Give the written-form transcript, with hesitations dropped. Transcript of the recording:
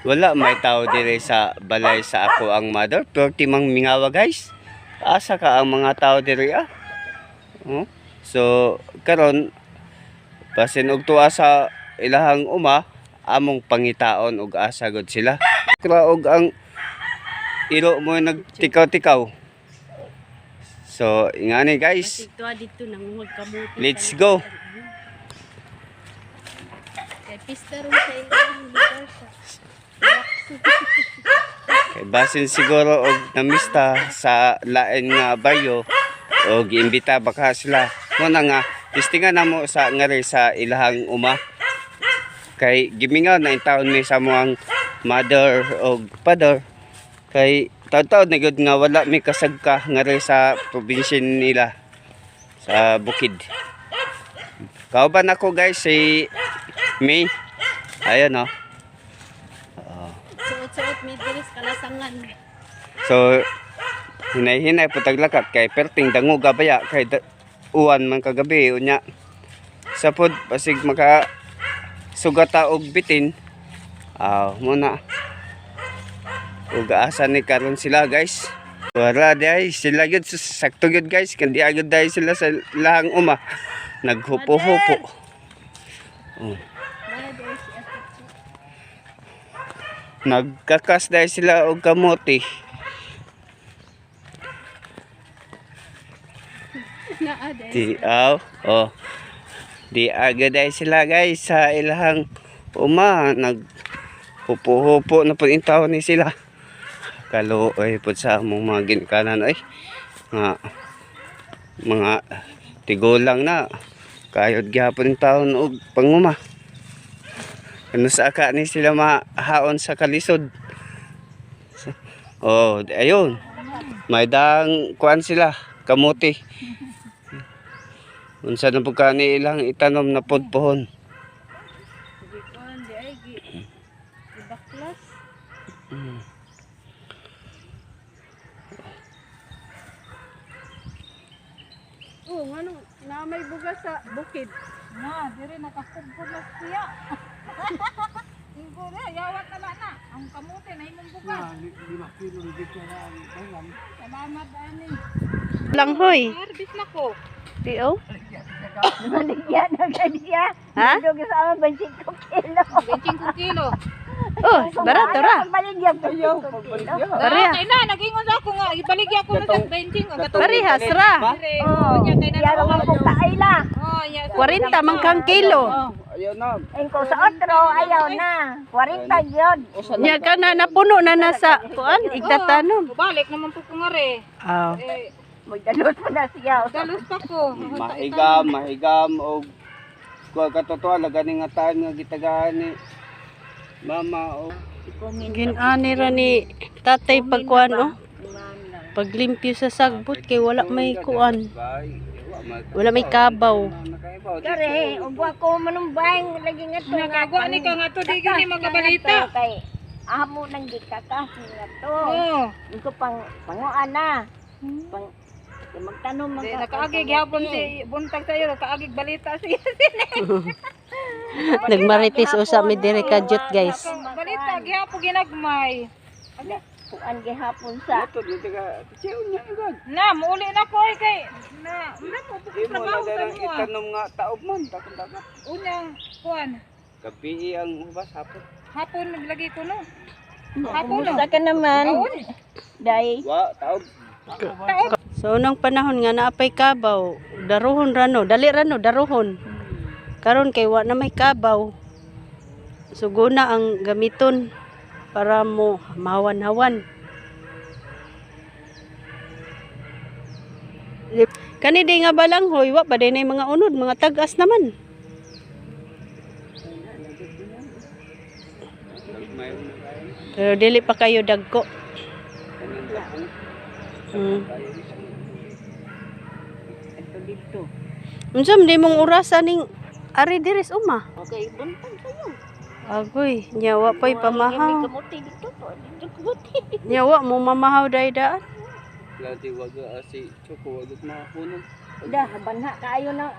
Wala may tao dire sa balay sa ako ang mother. Perti mang mingawa guys. Asa ka ang mga tao dire ah. Oh. So karon basin og tuwa sa ilahang uma among pangitaon og asa gud sila. Og ang iro mo nagtikaw-tikaw. So ingani guys. Let's go. Pista rin sa ilang lugar sa Kay basin siguro og namista sa lain nga baryo og giimbita baka sila. Muna nga tistingan namo sa ngari sa ilahang uma. Kay gimingaw na intawon mi sa moang mother og father. Kay taw-taw na gud nga wala mi kasagka ngari sa probinsya nila sa bukid. Kauban ako guys si May. Ayan oh. suot-suot may diris kalasangan. So hinay-hinay putaglakak kay perting dango gabaya kay uwan man kagabi unya. Sa pod pasig maka sugata og bitin. Muna. Ug asa ni karon sila guys. Wala day sila gyud sakto gyud guys kandi agad day sila sa lahang uma. Naghupo-hupo. Nagkakas dahil sila og kamote. Di Di agad dahil sila guys sa ilahang uma. Naghupo-hupo na po yung tao ni sila. Kaluoy po sa mong mga ginikanan ay mga tigulang na. Kayod gyapon yung taon og panguma. Ano sa aka ni sila mahaon sa kalisod. Ayun. May dang kuan sila, kamuti. Unsa na po kani ilang itanom na podpohon. Ngano na may bugas sa bukid. Na, dire nakakubod na siya. Inggo na, yawat na. Ang kamote na imong bugas. 5 kilo dito na ang bayam. Salamat ani. Langhoy. Harvest na ko. Tio? Maligyan na kaniya. Ha? Doon sa amin 25 kilo. 25 kilo. Oh, barato ra. Maligyan ko 25 kilo. Pareha. Kay na nagingon ako nga ibaligya ko na sa 20 parehas ra. Oh, yaro man ko kaila. Oh, 40 man kang kilo. Ayaw na. Engko sa otro ayaw na. 40 gyud. Nya ka na napuno na nasa kuan igtatanom. Balik naman po ko nga re. Magdalot pa na siya. Dalos pa ko. Mahigam og kuha katotoa lagani nga taan nga gitagaan ni mama o Ginani ra ni tatay pagkuan paglimpyo sa sagbot kay wala may kuan. Wala may kabaw. Kare, ugwa ko manumbay lagi nga to. Nagagwa ni ka nga to di gini magabalita. Kay amo nang gikakas nga to. Oo. Iko panguan na. Magtanom man ka. Nakaagi gihapon si buntag sa iyo, nakaagi balita siya. Nagmaritis usa mi dire ka jut guys. Balita gihapon ginagmay. Kuan gihapon sa. Na muuli na ko kay na mo trabaho sa mo. Itanom nga taob man takon-takon. Unyang kuan. Gabi ang ubas hapon. Hapon naglagi ko no. Hapon no. Sa ka naman. Dai. Wa taob. So unang panahon nga naapay kabaw, daruhon rano, dali rano daruhon. Karon kay wa na may kabaw. Suguna ang gamiton para mo mahawan-hawan. Kani di nga balanghoy, wa pa din ay mga unod, mga tagas naman. Pero dili pa kayo dagko. Unsam di mong urasan ning ari diris uma. Okay, buntag kayo. Agoy, nyawa pa'y pamahaw. Kamuti dito po. Nyawa mo mamahaw daydaan. Lati wag si Choco wag mahuno. Dah, banha kayo na.